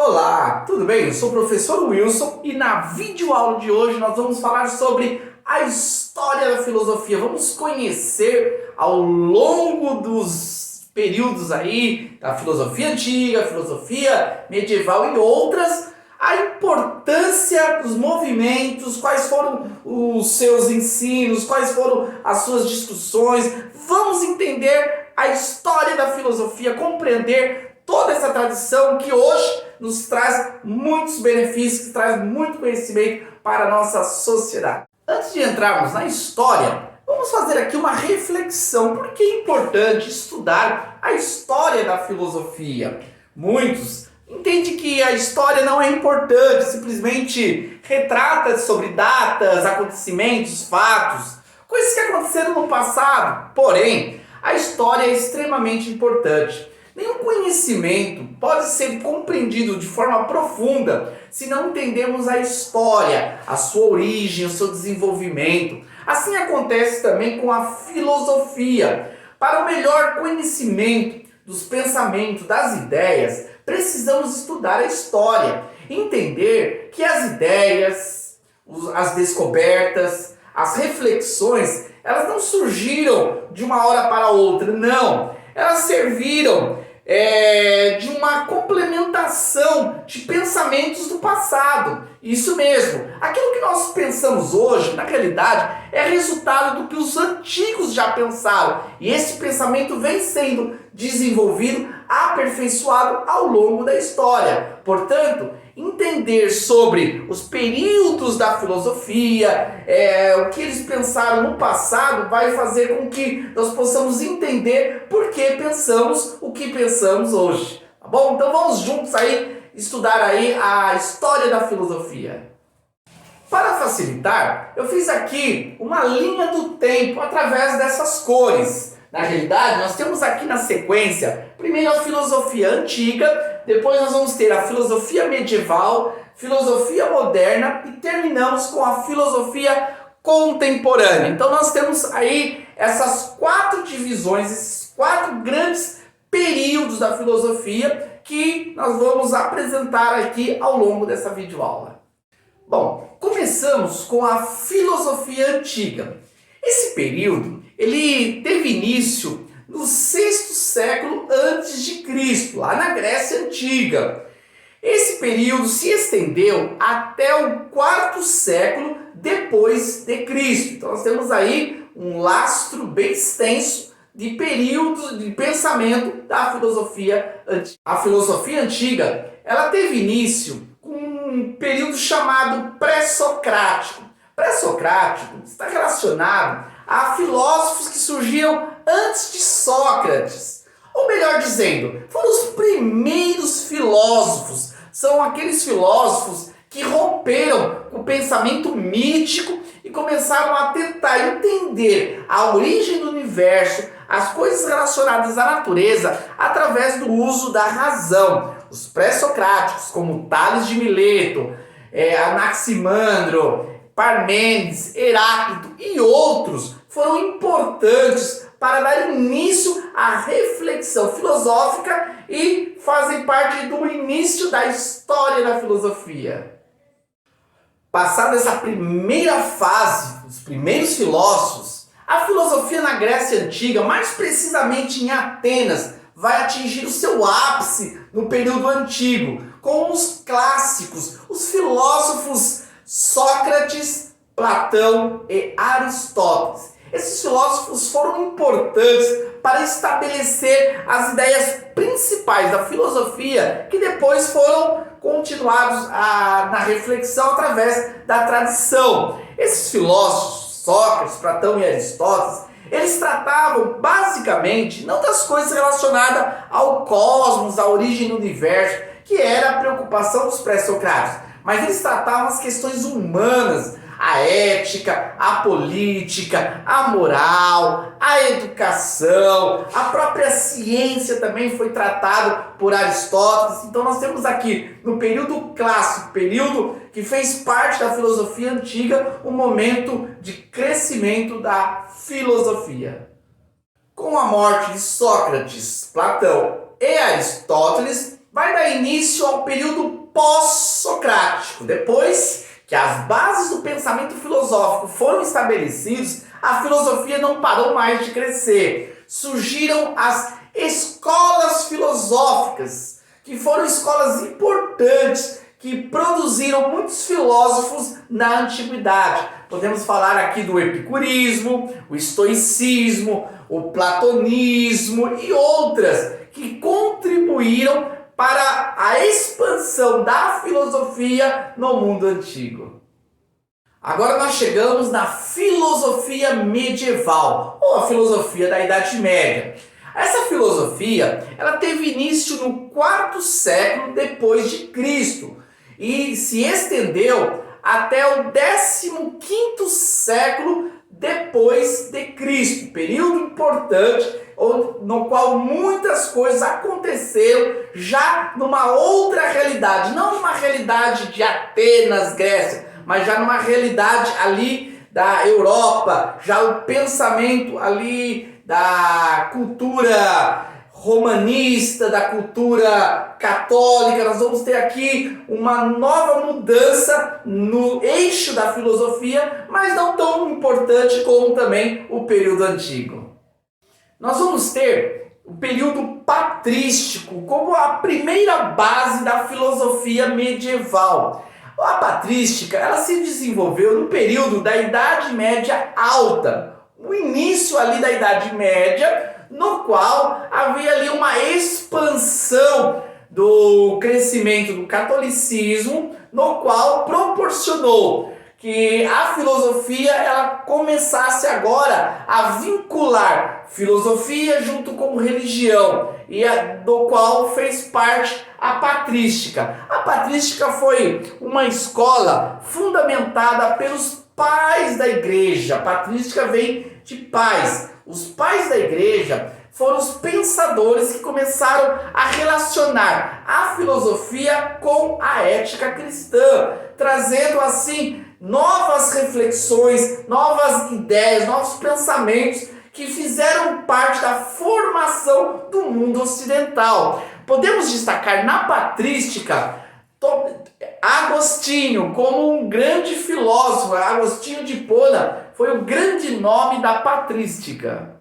Olá, tudo bem? Eu sou o professor Wilson e na videoaula de hoje nós vamos falar sobre a história da filosofia. Vamos conhecer ao longo dos períodos aí da filosofia antiga, filosofia medieval e outras, a importância dos movimentos, quais foram os seus ensinos, quais foram as suas discussões. Vamos entender a história da filosofia, compreender toda essa tradição que hoje nos traz muitos benefícios, que traz muito conhecimento para a nossa sociedade. Antes de entrarmos na história, vamos fazer aqui uma reflexão. Por que é importante estudar a história da filosofia? Muitos entendem que a história não é importante, simplesmente retrata sobre datas, acontecimentos, fatos, coisas que aconteceram no passado. Porém, a história é extremamente importante. Nenhum conhecimento pode ser compreendido de forma profunda se não entendemos a história, a sua origem, o seu desenvolvimento. Assim acontece também com a filosofia. Para o melhor conhecimento dos pensamentos, das ideias, precisamos estudar a história, entender que as ideias, as descobertas, as reflexões, elas não surgiram de uma hora para outra, não. Elas serviram de uma complementação de pensamentos do passado. Isso mesmo. Aquilo que nós pensamos hoje, na realidade, é resultado do que os antigos já pensaram. E esse pensamento vem sendo desenvolvido, aperfeiçoado ao longo da história. Portanto, entender sobre os períodos da filosofia, o que eles pensaram no passado, vai fazer com que nós possamos entender por que pensamos o que pensamos hoje. Tá bom? Então vamos juntos aí estudar aí a história da filosofia. Para facilitar, eu fiz aqui uma linha do tempo através dessas cores. Na realidade, nós temos aqui na sequência, primeiro a filosofia antiga, depois nós vamos ter a filosofia medieval, filosofia moderna e terminamos com a filosofia contemporânea. Então nós temos aí essas quatro divisões, esses quatro grandes períodos da filosofia que nós vamos apresentar aqui ao longo dessa videoaula. Bom, começamos com a filosofia antiga. Esse período, ele teve início no sexto século antes de Cristo, lá na Grécia Antiga. Esse período se estendeu até o quarto século depois de Cristo. Então nós temos aí um lastro bem extenso de períodos de pensamento da filosofia antiga. A filosofia antiga, ela teve início com um período chamado pré-socrático. Pré-socrático está relacionado a filósofos que surgiram antes de Sócrates. Ou melhor dizendo, foram os primeiros filósofos. São aqueles filósofos que romperam o pensamento mítico e começaram a tentar entender a origem do universo, as coisas relacionadas à natureza, através do uso da razão. Os pré-socráticos, como Tales de Mileto, Anaximandro, Parmênides, Heráclito e outros foram importantes para dar início à reflexão filosófica e fazem parte do início da história da filosofia. Passada essa primeira fase, os primeiros filósofos, a filosofia na Grécia Antiga, mais precisamente em Atenas, vai atingir o seu ápice no período antigo, com os clássicos, os filósofos Sócrates, Platão e Aristóteles. Esses filósofos foram importantes para estabelecer as ideias principais da filosofia, que depois foram continuados na reflexão através da tradição. Esses filósofos, Sócrates, Platão e Aristóteles, eles tratavam basicamente não das coisas relacionadas ao cosmos, à origem do universo, que era a preocupação dos pré-socráticos, mas eles tratavam as questões humanas, a ética, a política, a moral, a educação, a própria ciência também foi tratado por Aristóteles. Então nós temos aqui no período clássico, período que fez parte da filosofia antiga, um momento de crescimento da filosofia. Com a morte de Sócrates, Platão e Aristóteles, vai dar início ao período pós-socrático. Depois que as bases do pensamento filosófico foram estabelecidas, a filosofia não parou mais de crescer. Surgiram as escolas filosóficas, que foram escolas importantes, que produziram muitos filósofos na antiguidade. Podemos falar aqui do epicurismo, o estoicismo, o platonismo e outras que contribuíram para a expansão da filosofia no mundo antigo. Agora nós chegamos na filosofia medieval, ou a filosofia da Idade Média. Essa filosofia, ela teve início no quarto século depois de Cristo e se estendeu até o 15º século depois de Cristo, período importante no qual muitas coisas aconteceram já numa outra realidade, não numa realidade de Atenas, Grécia, mas já numa realidade ali da Europa, já o pensamento ali da cultura romanista, da cultura católica. Nós vamos ter aqui uma nova mudança no eixo da filosofia, mas não tão importante como também o período antigo. Nós vamos ter o período patrístico como a primeira base da filosofia medieval. A patrística, ela se desenvolveu no período da Idade Média Alta, o início ali da Idade Média, no qual havia ali uma expansão do crescimento do catolicismo, no qual proporcionou que a filosofia ela começasse agora a vincular filosofia junto com religião, e do qual fez parte a patrística. A patrística foi uma escola fundamentada pelos pais da igreja. A patrística vem de pais. Os pais da igreja foram os pensadores que começaram a relacionar a filosofia com a ética cristã, trazendo assim novas reflexões, novas ideias, novos pensamentos que fizeram parte da formação do mundo ocidental. Podemos destacar na patrística Agostinho como um grande filósofo. Agostinho de Hipona foi o grande nome da patrística.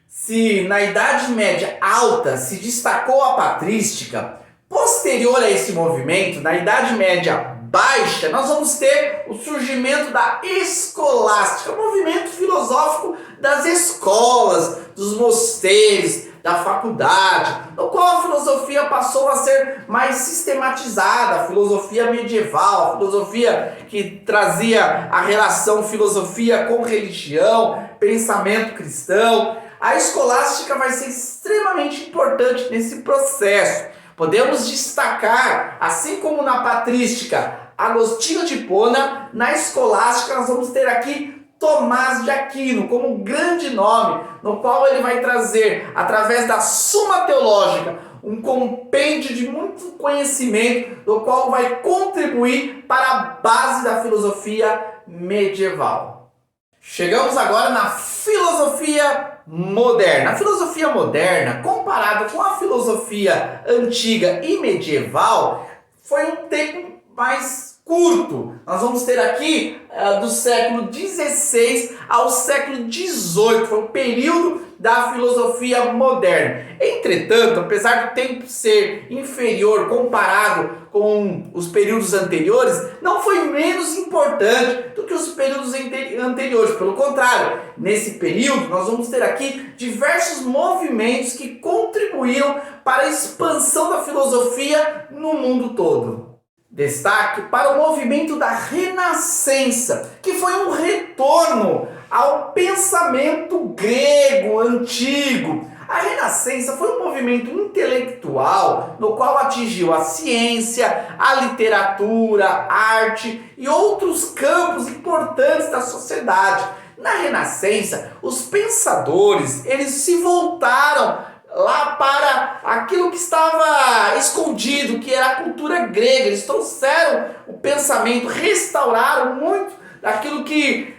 Se na Idade Média Alta se destacou a patrística, posterior a esse movimento, na Idade Média Baixa, nós vamos ter o surgimento da escolástica, o movimento filosófico das escolas, dos mosteiros, da faculdade, no qual a filosofia passou a ser mais sistematizada, a filosofia medieval, a filosofia que trazia a relação filosofia com religião, pensamento cristão. A escolástica vai ser extremamente importante nesse processo. Podemos destacar, assim como na patrística, Agostinho de Hipona, na escolástica nós vamos ter aqui Tomás de Aquino como um grande nome, no qual ele vai trazer, através da Suma Teológica, um compêndio de muito conhecimento, do qual vai contribuir para a base da filosofia medieval. Chegamos agora na filosofia moderna. A filosofia moderna, comparada com a filosofia antiga e medieval, foi um tempo mais curto. Nós vamos ter aqui do século XVI ao século XVIII, foi o período da filosofia moderna. Entretanto, apesar do tempo ser inferior comparado com os períodos anteriores, não foi menos importante do que os períodos anteriores. Pelo contrário, nesse período nós vamos ter aqui diversos movimentos que contribuíram para a expansão da filosofia no mundo todo. Destaque para o movimento da Renascença, que foi um retorno ao pensamento grego antigo. A Renascença foi um movimento intelectual no qual atingiu a ciência, a literatura, a arte e outros campos importantes da sociedade. Na Renascença, os pensadores eles se voltaram lá para aquilo que estava escondido, que era a cultura grega. Eles trouxeram o pensamento, restauraram muito daquilo que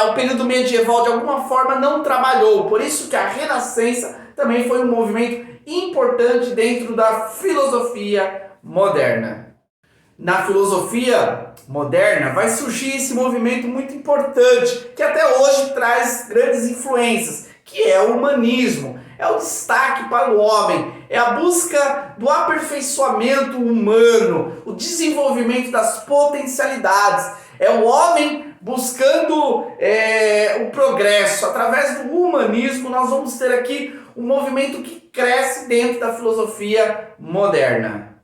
o período medieval de alguma forma não trabalhou. Por isso que a Renascença também foi um movimento importante dentro da filosofia moderna. Na filosofia moderna vai surgir esse movimento muito importante, que até hoje traz grandes influências, que é o humanismo. É o destaque para o homem, é a busca do aperfeiçoamento humano, o desenvolvimento das potencialidades. É o homem buscando o progresso. Através do humanismo, nós vamos ter aqui um movimento que cresce dentro da filosofia moderna.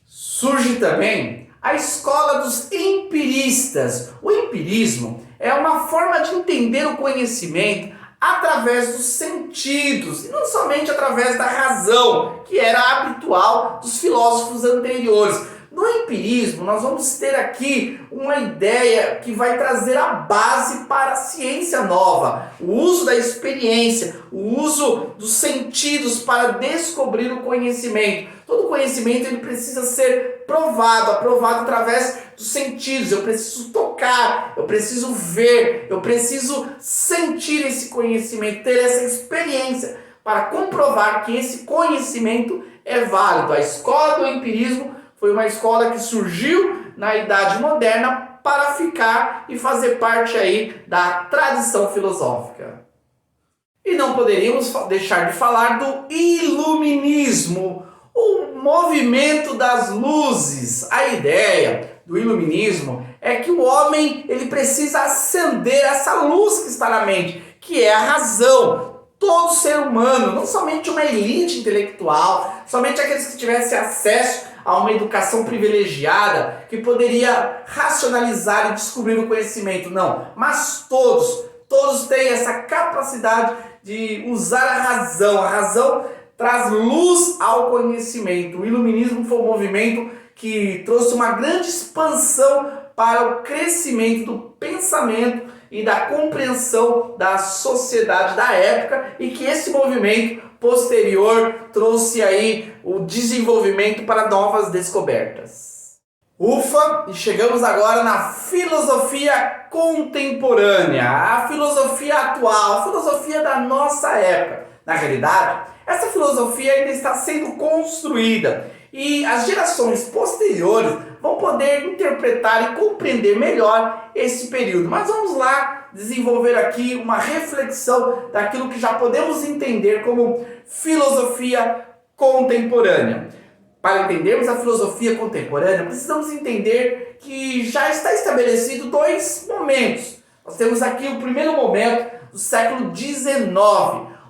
Surge também a escola dos empiristas. O empirismo é uma forma de entender o conhecimento através dos sentidos, e não somente através da razão, que era habitual dos filósofos anteriores. No empirismo, nós vamos ter aqui uma ideia que vai trazer a base para a ciência nova, o uso da experiência, o uso dos sentidos para descobrir o conhecimento. Todo conhecimento ele precisa ser aprovado através dos sentidos. Eu preciso tocar, eu preciso ver, eu preciso sentir esse conhecimento, ter essa experiência para comprovar que esse conhecimento é válido. A escola do empirismo foi uma escola que surgiu na Idade Moderna para ficar e fazer parte aí da tradição filosófica. E não poderíamos deixar de falar do iluminismo, o movimento das luzes. A ideia do iluminismo é que o homem ele precisa acender essa luz que está na mente, que é a razão. Todo ser humano, não somente uma elite intelectual, somente aqueles que tivessem acesso a uma educação privilegiada, que poderia racionalizar e descobrir o conhecimento. Não, mas todos têm essa capacidade de usar a razão. A razão traz luz ao conhecimento. O iluminismo foi um movimento que trouxe uma grande expansão para o crescimento do pensamento e da compreensão da sociedade da época, e que esse movimento posterior trouxe aí o desenvolvimento para novas descobertas. Ufa! E chegamos agora na filosofia contemporânea, a filosofia atual, a filosofia da nossa época. Na realidade, essa filosofia ainda está sendo construída e as gerações posteriores vão poder interpretar e compreender melhor esse período. Mas vamos lá desenvolver aqui uma reflexão daquilo que já podemos entender como filosofia contemporânea. Para entendermos a filosofia contemporânea, precisamos entender que já está estabelecido dois momentos. Nós temos aqui o primeiro momento do século XIX,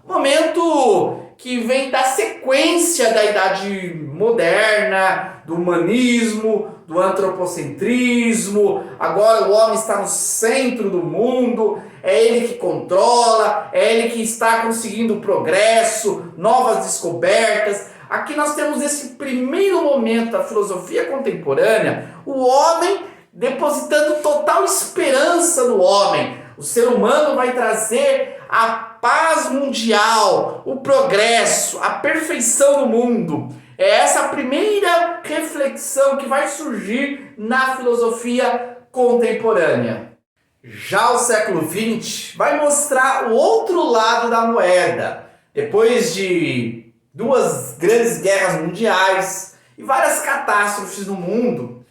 momento que vem da sequência da Idade Moderna, do humanismo, do antropocentrismo. Agora o homem está no centro do mundo, é ele que controla, é ele que está conseguindo progresso, novas descobertas. Aqui nós temos esse primeiro momento da filosofia contemporânea, o homem depositando total esperança no homem. O ser humano vai trazer a paz mundial, o progresso, a perfeição no mundo. É essa a primeira reflexão que vai surgir na filosofia contemporânea. Já o século XX vai mostrar o outro lado da moeda. Depois de duas grandes guerras mundiais e várias catástrofes no mundo,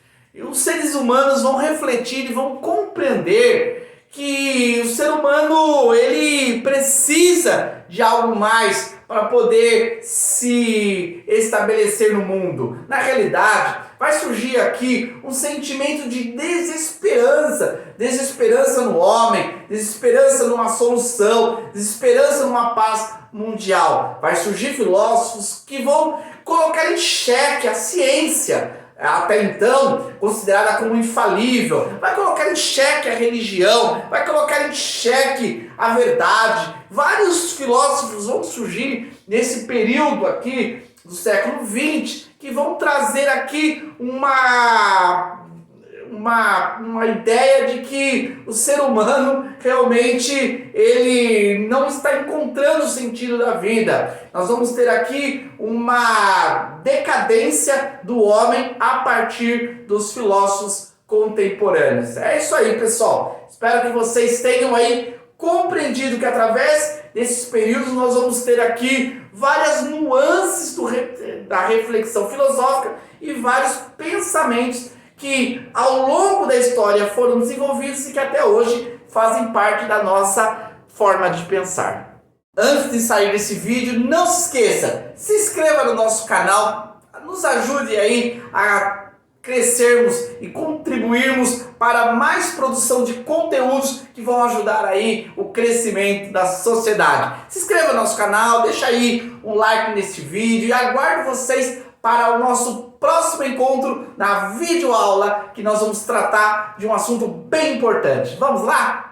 os seres humanos vão refletir e vão compreender que o ser humano ele precisa de algo mais para poder se estabelecer no mundo. Na realidade, vai surgir aqui um sentimento de desesperança, desesperança no homem, desesperança numa solução, desesperança numa paz mundial. Vai surgir filósofos que vão colocar em xeque a ciência, até então considerada como infalível, vai colocar em xeque a religião, vai colocar em xeque a verdade. Vários filósofos vão surgir nesse período aqui do século XX que vão trazer aqui uma ideia de que o ser humano realmente ele não está encontrando o sentido da vida. Nós vamos ter aqui uma decadência do homem a partir dos filósofos contemporâneos. É isso aí, pessoal. Espero que vocês tenham aí compreendido que através desses períodos nós vamos ter aqui várias nuances da reflexão filosófica e vários pensamentos que ao longo da história foram desenvolvidos e que até hoje fazem parte da nossa forma de pensar. Antes de sair desse vídeo, não se esqueça, se inscreva no nosso canal, nos ajude aí a crescermos e contribuirmos para mais produção de conteúdos que vão ajudar aí o crescimento da sociedade. Se inscreva no nosso canal, deixa aí um like nesse vídeo e aguardo vocês para o nosso próximo encontro na videoaula, que nós vamos tratar de um assunto bem importante. Vamos lá?